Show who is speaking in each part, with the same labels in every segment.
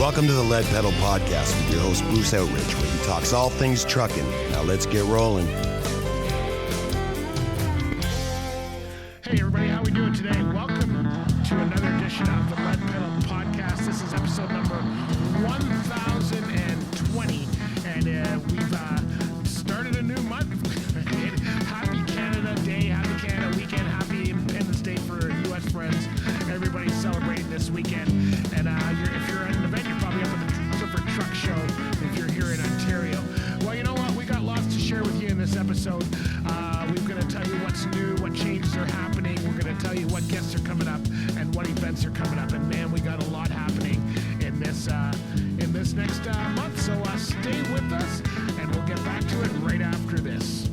Speaker 1: Welcome to the Lead Pedal Podcast with your host, Bruce Outridge, where he talks all things trucking. Now let's get rolling.
Speaker 2: Hey everybody, how we doing today? Welcome to another edition of the Lead Pedal Podcast. This is episode number 1020, and we've started a new month. Happy Canada Day, happy Canada Weekend, happy Independence Day for U.S. friends. Everybody's celebrating this weekend, and if you're at an event, you're probably up at the Seaforth Truck Show if you're here in Ontario. Well, you know what? We got lots to share with you in this episode. We're going to tell you what's new, what changes are happening. We're going to tell you what guests are coming up and what events are coming up. And man, we got a lot happening in this next month. So stay with us, and we'll get back to it right after this.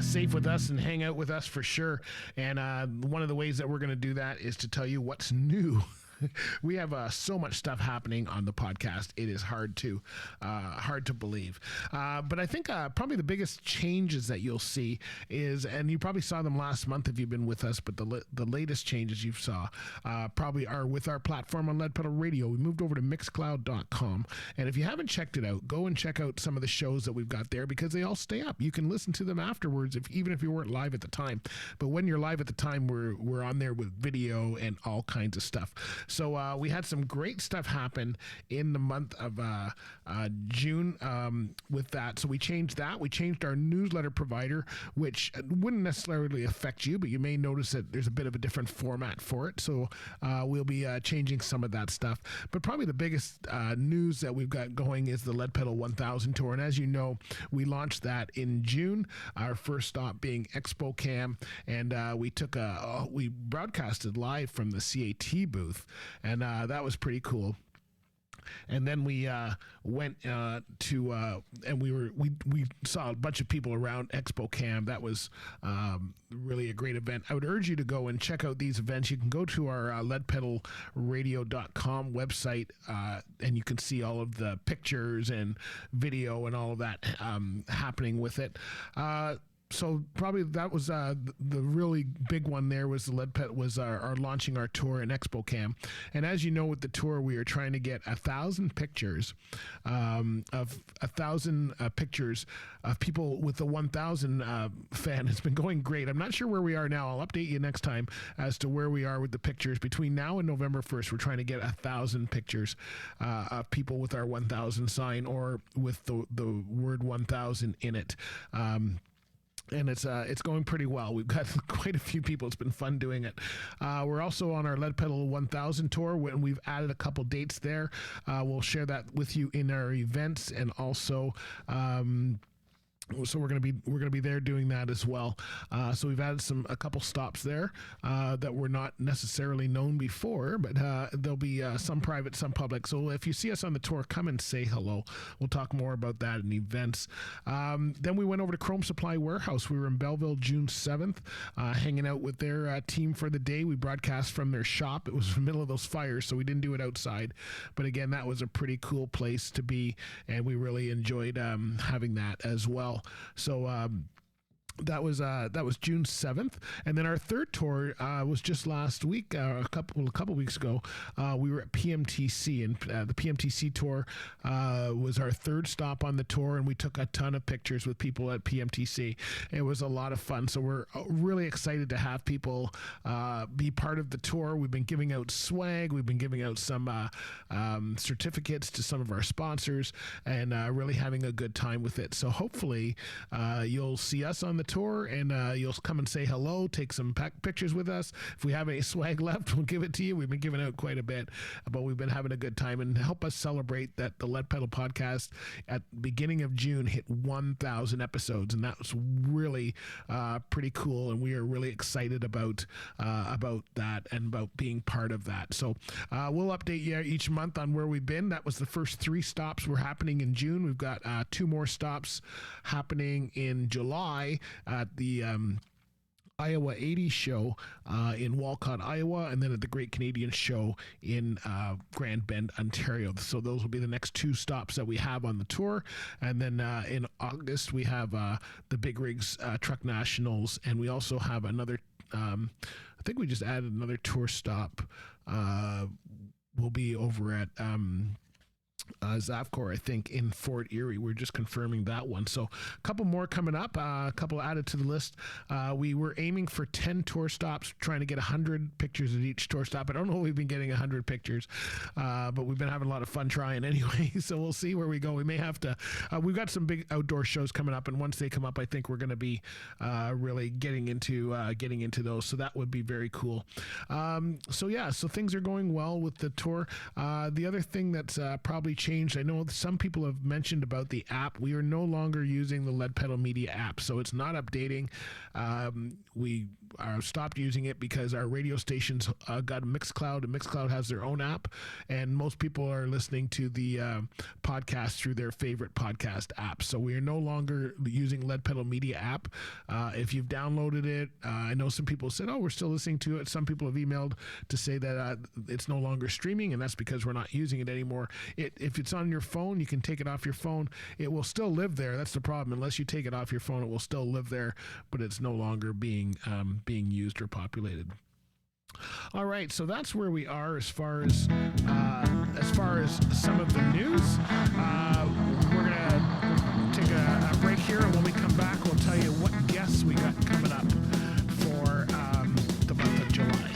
Speaker 2: Safe with us and hang out with us for sure. And one of the ways that we're going to do that is to tell you what's new. We have so much stuff happening on the podcast. It is hard to believe. But I think probably the biggest changes that you'll see is, and you probably saw them last month if you've been with us, but the latest changes you saw probably are with our platform on Lead Pedal Radio. We moved over to Mixcloud.com. And if you haven't checked it out, go and check out some of the shows that we've got there because they all stay up. You can listen to them afterwards, even if you weren't live at the time. But when you're live at the time, we're on there with video and all kinds of stuff. So we had some great stuff happen in the month of June with that. So we changed that. We changed our newsletter provider, which wouldn't necessarily affect you, but you may notice that there's a bit of a different format for it. So we'll be changing some of that stuff. But probably the biggest news that we've got going is the Lead Pedal 1000 Tour. And as you know, we launched that in June, our first stop being Expo Cam. And we broadcasted live from the CAT booth. And that was pretty cool. And then we went and we saw a bunch of people around Expo Cam. That was really a great event. I would urge you to go and check out these events. You can go to our leadpedalradio.com website and you can see all of the pictures and video and all of that happening with it. So probably that was the really big one there was the Lead Pedal was our launching our tour in Expo Cam. And as you know, with the tour, we are trying to get 1,000 pictures pictures of people with the 1,000 fan. It's been going great. I'm not sure where we are now. I'll update you next time as to where we are with the pictures. Between now and November 1st, we're trying to get 1,000 pictures of people with our 1,000 sign or with the word 1,000 in it. And it's going pretty well. We've got quite a few people. It's been fun doing it. We're also on our Lead Pedal 1000 tour, and we've added a couple dates there. We'll share that with you in our events, and also So we're gonna be there doing that as well. So we've added a couple stops there that were not necessarily known before, but there'll be some private, some public. So if you see us on the tour, come and say hello. We'll talk more about that in events. Then we went over to Chrome Supply Warehouse. We were in Belleville June 7th, hanging out with their team for the day. We broadcast from their shop. It was in the middle of those fires, so we didn't do it outside. But again, that was a pretty cool place to be, and we really enjoyed having that as well. So that was June 7th, and then our third tour was just last week, a couple weeks ago. We were at PMTC, and the PMTC tour was our third stop on the tour, and we took a ton of pictures with people at PMTC. It was a lot of fun, so we're really excited to have people be part of the tour. We've been giving out swag, we've been giving out some certificates to some of our sponsors, and really having a good time with it. So hopefully you'll see us on the tour, and you'll come and say hello, take some pictures with us. If we have any swag left, we'll give it to you. We've been giving out quite a bit, but we've been having a good time, and help us celebrate that the Lead Pedal podcast at the beginning of June hit 1,000 episodes, and that was really pretty cool, and we are really excited about that and about being part of that. So we'll update you each month on where we've been. That was the first 3 stops were happening in June. We've got 2 more stops happening in July at the Iowa 80 show in Walcott, Iowa, and then at the Great Canadian Show in Grand Bend, Ontario. So those will be the next 2 stops that we have on the tour. And then in August, we have the Big Rigs Truck Nationals, and we also have another, I think we just added another tour stop. We'll be over at Zafcor, I think, in Fort Erie. We're just confirming that one. So a couple more coming up, a couple added to the list. We were aiming for 10 tour stops, trying to get 100 pictures at each tour stop. I don't know if we've been getting 100 pictures, but we've been having a lot of fun trying anyway. So we'll see where we go. We may have to, we've got some big outdoor shows coming up, and once they come up, I think we're going to be really getting into those. So that would be very cool. So things are going well with the tour. The other thing that's probably changed, I know some people have mentioned about the app. We are no longer using the Lead Pedal Media app, so it's not updating. We stopped using it because our radio stations got Mixcloud, and Mixcloud has their own app, and most people are listening to the podcast through their favorite podcast app. So we are no longer using Lead Pedal Media app. If you've downloaded it, I know some people said, we're still listening to it. Some people have emailed to say that it's no longer streaming, and that's because we're not using it anymore. If it's on your phone, you can take it off your phone. It will still live there. That's the problem. Unless you take it off your phone, it will still live there, but it's no longer being used or populated. All right, so that's where we are as far as some of the news. We're gonna take a break here, and when we come back, we'll tell you what guests we got coming up for the month of July.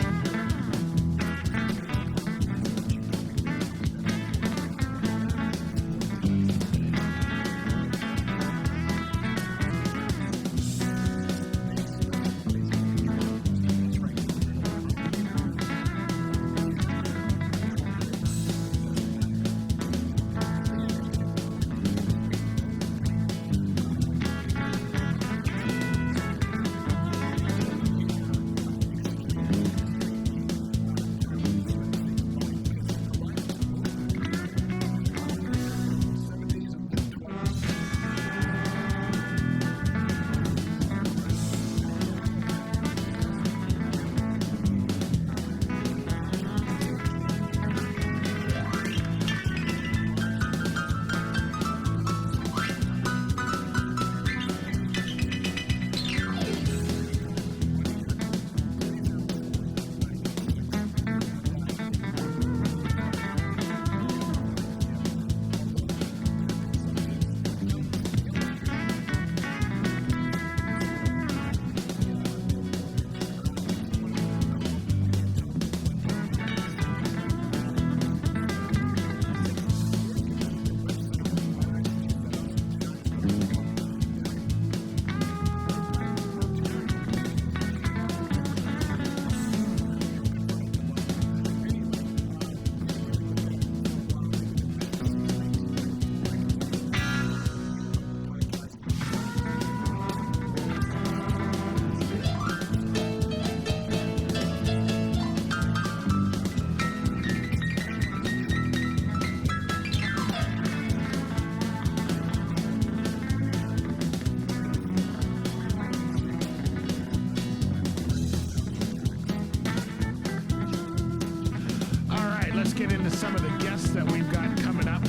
Speaker 2: get into some of the guests that we've got coming up.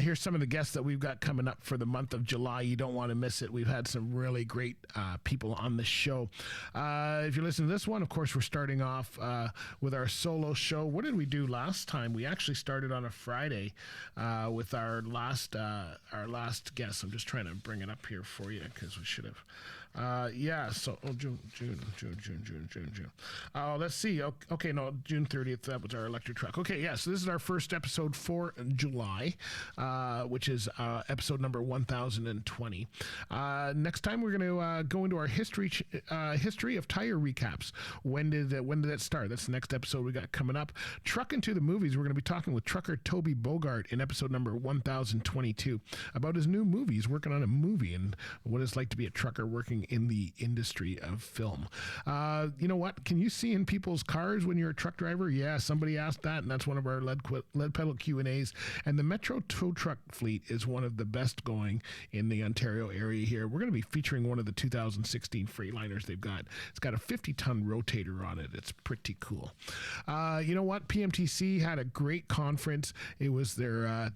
Speaker 2: Here's some of the guests that we've got coming up for the month of July. You don't want to miss it. We've had some really great people on the show. If you're listening to this one, of course, we're starting off with our solo show. What did we do last time? We actually started on a Friday with our last guest. I'm just trying to bring it up here for you because we should have. June. Let's see. Okay, no, June 30th, that was our electric truck. Okay, yeah, so this is our first episode for July, which is episode number 1020. Next time we're going to go into our history of tire recaps. When did that start? That's the next episode we got coming up. Trucking to the movies. We're going to be talking with trucker Toby Bogart in episode number 1022 about his new movie. He's working on a movie and what it's like to be a trucker working in the industry of film. You know what? Can you see in people's cars when you're a truck driver? Yeah, somebody asked that, and that's one of our lead pedal Q&As. And the Metro tow truck fleet is one of the best going in the Ontario area here. We're going to be featuring one of the 2016 Freightliners they've got. It's got a 50-ton rotator on it. It's pretty cool. You know what? PMTC had a great conference. It was their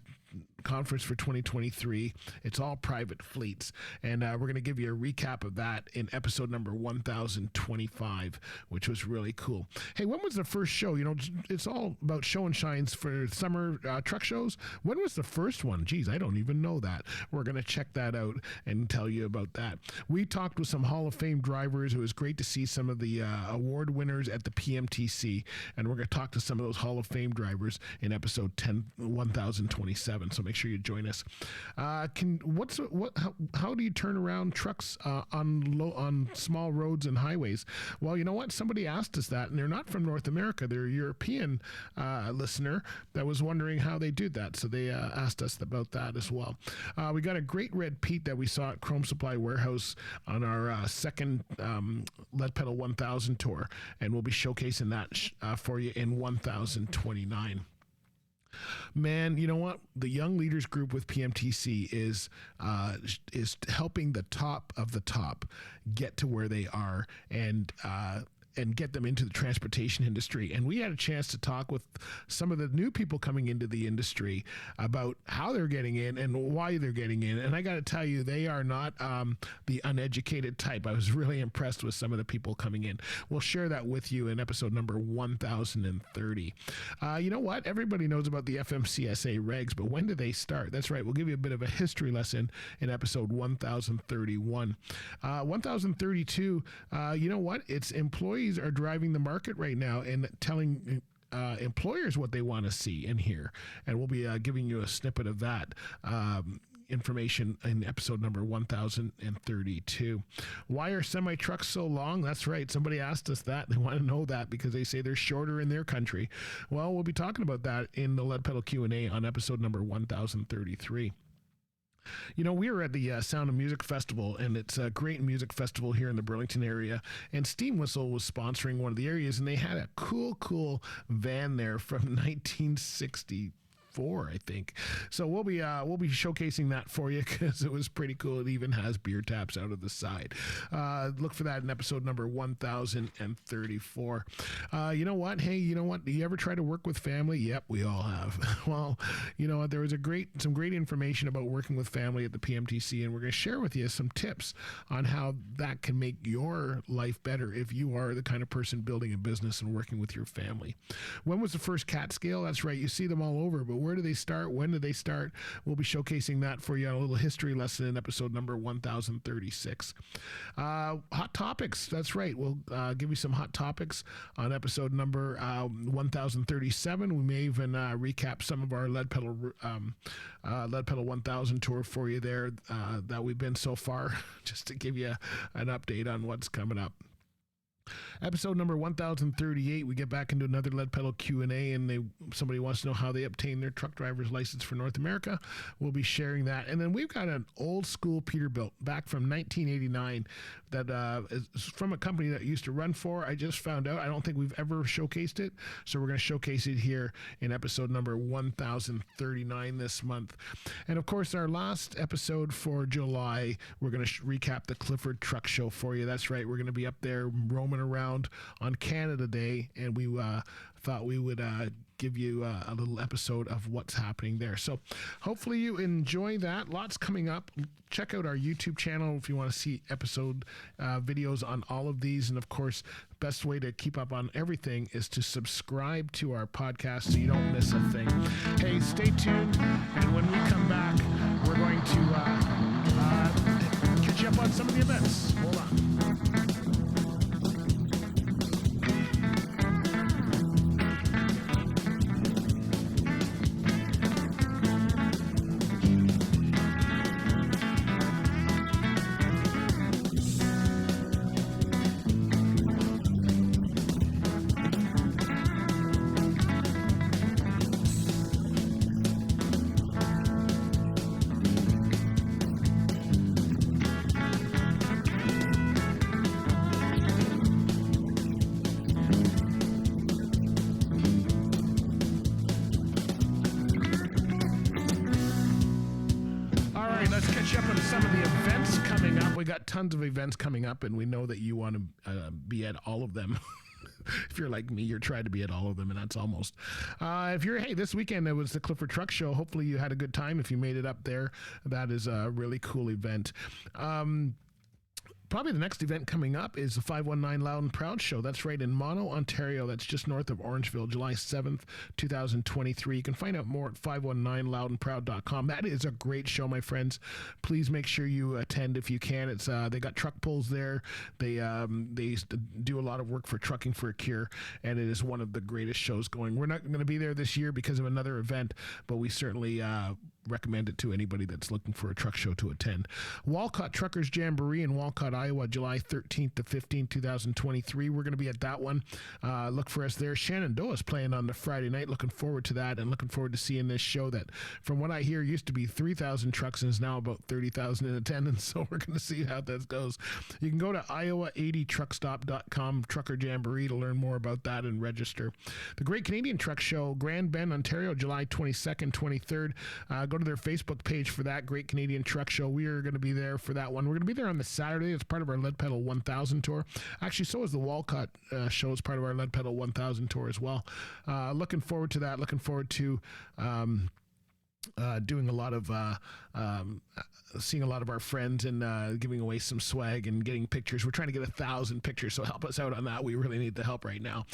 Speaker 2: conference for 2023. It's all private fleets, and we're going to give you a recap of that in episode number 1025, which was really cool. Hey, when was the first show? You know, it's all about show and shines for summer truck shows. When was the first one? Geez, I don't even know that. We're going to check that out and tell you about that. We talked with some Hall of Fame drivers. It was great to see some of the award winners at the PMTC, and we're going to talk to some of those Hall of Fame drivers in episode 1027. So make sure you join us. How do you turn around trucks on small roads and highways? Well, you know what? Somebody asked us that, and they're not from North America. They're a European listener that was wondering how they do that. So they asked us about that as well. We got a great red Pete that we saw at Chrome Supply Warehouse on our second Lead Pedal 1000 tour, and we'll be showcasing that for you in 1029. Man, you know what? The Young Leaders Group with PMTC is helping the top of the top get to where they are and get them into the transportation industry. And we had a chance to talk with some of the new people coming into the industry about how they're getting in and why they're getting in. And I got to tell you, they are not the uneducated type. I was really impressed with some of the people coming in. We'll share that with you in episode number 1030. You know what? Everybody knows about the FMCSA regs, but when did they start? That's right. We'll give you a bit of a history lesson in episode 1031. 1032, you know what? It's employees are driving the market right now and telling employers what they want to see and hear. And we'll be giving you a snippet of that information in episode number 1032. Why are semi-trucks so long? That's right. Somebody asked us that. They want to know that because they say they're shorter in their country. Well, we'll be talking about that in the Lead Pedal Q&A on episode number 1033. You know, we were at the Sound of Music Festival, and it's a great music festival here in the Burlington area, and Steam Whistle was sponsoring one of the areas, and they had a cool van there from 1960. I think. So we'll be showcasing that for you because it was pretty cool. It even has beer taps out of the side. Look for that in episode number 1034. You know what? Hey, you know what? Do you ever try to work with family? Yep, we all have. Well, you know what? There was some great information about working with family at the PMTC, and we're going to share with you some tips on how that can make your life better if you are the kind of person building a business and working with your family. When was the first CAT scale? That's right. You see them all over, but where do they start? When do they start? We'll be showcasing that for you on a little history lesson in episode number 1036. Hot topics. That's right. We'll give you some hot topics on episode number 1037. We may even recap some of our Lead Pedal 1000 tour for you there that we've been so far, just to give you an update on what's coming up. Episode number 1038, we get back into another Lead Pedal Q&A, and somebody wants to know how they obtain their truck driver's license for North America. We'll be sharing that. And then we've got an old school Peterbilt back from 1989 that is from a company that used to run for. I just found out. I don't think we've ever showcased it, so we're going to showcase it here in episode number 1039 this month. And of course, our last episode for July, we're going to recap the Clifford Truck Show for you. That's right. We're going to be up there roaming around on Canada Day, and we thought we would give you a little episode of what's happening there. So hopefully you enjoy that. Lots coming up. Check out our YouTube channel if you want to see episode videos on all of these. And of course, best way to keep up on everything is to subscribe to our podcast so you don't miss a thing. Hey, stay tuned. And when we come back, we're going to catch you up on some of the events. Hold on. Tons of events coming up, and we know that you want to be at all of them. If you're like me, you're trying to be at all of them, and that's almost. Hey, this weekend it was the Clifford Truck Show. Hopefully you had a good time. If you made it up there, that is a really cool event. Probably the next event coming up is the 519 Loud and Proud Show. That's right in Mono, Ontario. That's just north of Orangeville, July 7th, 2023. You can find out more at 519loudandproud.com. That is a great show, my friends. Please make sure you attend if you can. It's they got truck pulls there. They do a lot of work for Trucking for a Cure, and it is one of the greatest shows going. We're not going to be there this year because of another event, but we certainly recommend it to anybody that's looking for a truck show to attend. Walcott Truckers Jamboree in Walcott, Iowa, July 13th to 15th, 2023. We're going to be at that one. Look for us there. Shenandoah is playing on the Friday night. Looking forward to that, and looking forward to seeing this show that, from what I hear, used to be 3,000 trucks and is now about 30,000 in attendance. So we're going to see how that goes. You can go to iowa80truckstop.com, Trucker Jamboree, to learn more about that and register. The Great Canadian Truck Show, Grand Bend, Ontario, July 22nd, 23rd. Go to their Facebook page for that Great Canadian Truck Show. We are going to be there for that one. We're going to be there on the Saturday. It's part of our Lead Pedal 1000 tour. Actually, so is the Walcott show as part of our Lead Pedal 1000 tour as well. Looking forward to that. Looking forward to doing a lot of seeing a lot of our friends and giving away some swag and getting pictures. We're trying to get 1,000 pictures, so help us out on that. We really need the help right now.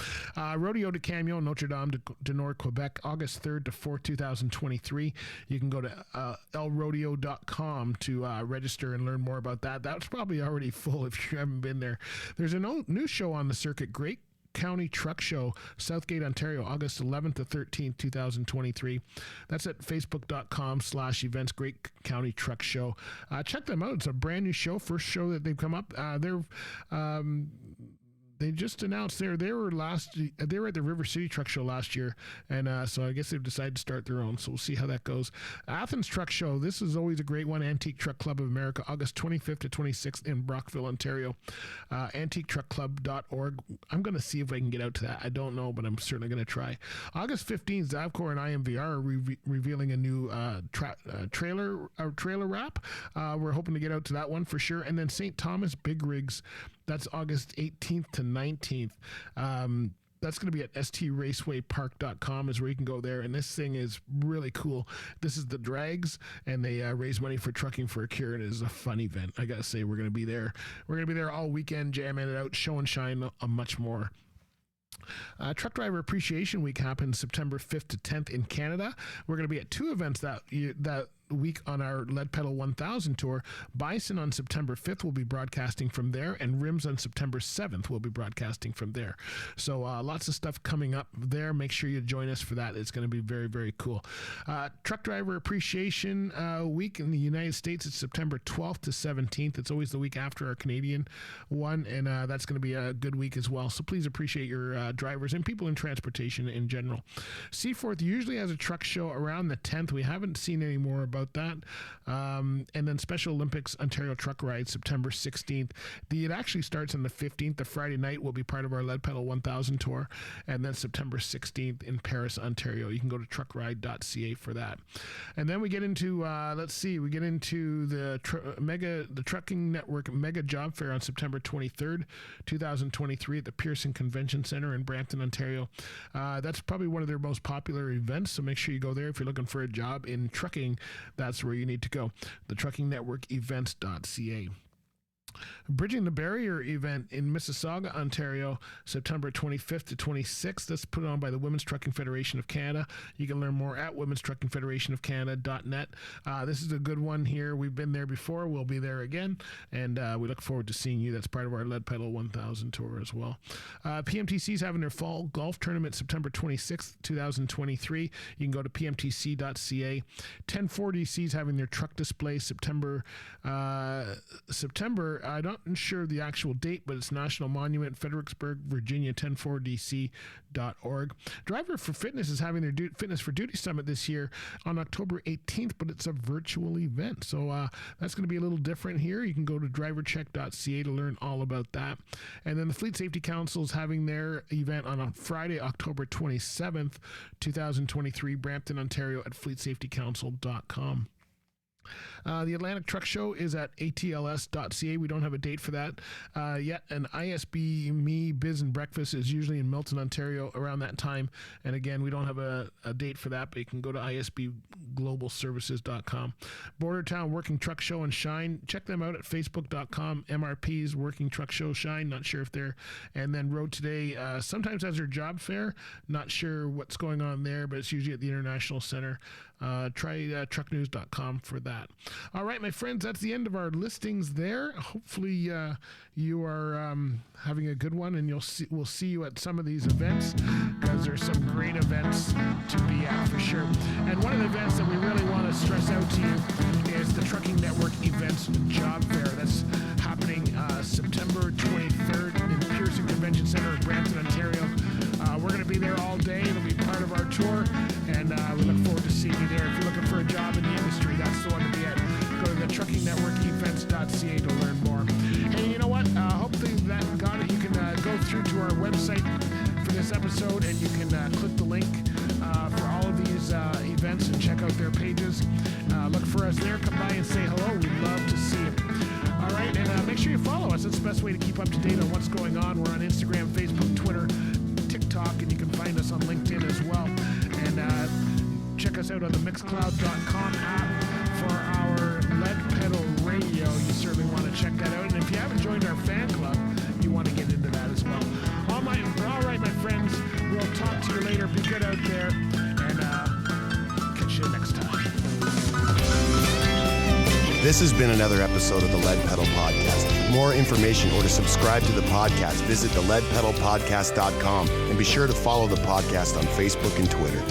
Speaker 2: Rodeo de Camion, Notre Dame du Nord, Quebec, August 3rd to 4th, 2023. You can go to lrodeo.com to register and learn more about that. That's probably already full if you haven't been there. There's a new show on the circuit, Great County Truck Show, Southgate, Ontario, August 11th to 13th, 2023. That's at facebook.com/events, Great County Truck Show. Check them out. It's a brand new show, first show that they've come up. They just announced they were at the River City Truck Show last year, and so I guess they've decided to start their own. So we'll see how that goes. Athens Truck Show. This is always a great one. Antique Truck Club of America, August 25th to 26th in Brockville, Ontario. AntiqueTruckClub.org. I'm going to see if I can get out to that. I don't know, but I'm certainly going to try. August 15th, Zavcor and IMVR are revealing a new trailer wrap. We're hoping to get out to that one for sure. And then St. Thomas Big Rigs. That's August 18th to 19th. That's going to be at stracewaypark.com is where you can go there. And this thing is really cool. This is the drags, and they raise money for Trucking for a Cure, and it is a fun event. I got to say, we're going to be there. We're going to be there all weekend, jamming it out, show and shine, much more. Truck Driver Appreciation Week happens September 5th to 10th in Canada. We're going to be at two events that week on our Lead Pedal 1000 tour. Bison on September 5th will be broadcasting from there, and Rims on September 7th will be broadcasting from there. So lots of stuff coming up there. Make sure you join us for that. It's going to be very, very cool. Truck Driver Appreciation Week in the United States, it's September 12th to 17th. It's always the week after our Canadian one, and that's going to be a good week as well. So please appreciate your drivers and people in transportation in general. Seaforth usually has a truck show around the 10th. We haven't seen any more about about that. And then Special Olympics Ontario Truck Ride, September 16th. It actually starts on the 15th. The Friday night will be part of our Lead Pedal 1000 tour. And then September 16th in Paris, Ontario. You can go to truckride.ca for that. And then we get into, the Trucking Network Mega Job Fair on September 23rd, 2023 at the Pearson Convention Center in Brampton, Ontario. That's probably one of their most popular events, so make sure you go there if you're looking for a job in trucking. That's where you need to go. The Trucking Network Events.ca. Bridging the Barrier event in Mississauga, Ontario, September 25th to 26th. That's put on by the Women's Trucking Federation of Canada. You can learn more at womenstruckingfederationofcanada.net. This is a good one here. We've been there before. We'll be there again, and we look forward to seeing you. That's part of our Lead Pedal 1000 tour as well. PMTC is having their fall golf tournament September 26th, 2023. You can go to pmtc.ca. 1040C is having their truck display September. I'm not sure the actual date, but it's National Monument, Fredericksburg, Virginia, 1040dc.org. Driver for Fitness is having their Fitness for Duty Summit this year on October 18th, but it's a virtual event. So that's going to be a little different here. You can go to drivercheck.ca to learn all about that. And then the Fleet Safety Council is having their event on Friday, October 27th, 2023, Brampton, Ontario at fleetsafetycouncil.com. The Atlantic Truck Show is at atls.ca. We don't have a date for that yet. And ISB Me Biz and Breakfast is usually in Milton, Ontario around that time. And again, we don't have a date for that, but you can go to isbglobalservices.com. Bordertown Working Truck Show and Shine. Check them out at facebook.com. MRP's Working Truck Show Shine. Not sure if they're. And then Road Today sometimes has their job fair. Not sure what's going on there, but it's usually at the International Center. Try trucknews.com for that. All right, my friends, that's the end of our listings there. Hopefully you are having a good one, and we'll see you at some of these events, because there's some great events to be at for sure. And one of the events that we really want to stress out to you is the Trucking Network Events Job Fair. That's happening September 23rd in Pearson Convention Center in Brampton, Ontario. We're going to be there all day. It'll be part of our tour, and we look forward to seeing you there. If you're looking for a job in the industry, that's the one to be at. Go to the truckingnetworkevents.ca to learn more. Hey, you know what? Hopefully that got it. You can go through to our website for this episode, and you can click the link for all of these events and check out their pages. Look for us there. Come by and say hello. We'd love to see you. All right, and make sure you follow us. That's the best way to keep up to date on what's going on. We're on Instagram, Facebook, Twitter, TikTok, and you can find us on LinkedIn as well. And check us out on the Mixcloud.com app for our Lead Pedal Radio. You certainly want to check that out. And if you haven't joined our fan club, you want to get into that as well. All right, my friends, we'll talk to you later. Be good out there, and catch you next time.
Speaker 1: This has been another episode of the Lead Pedal Podcast. For more information or to subscribe to the podcast, visit theleadpedalpodcast.com, and be sure to follow the podcast on Facebook and Twitter.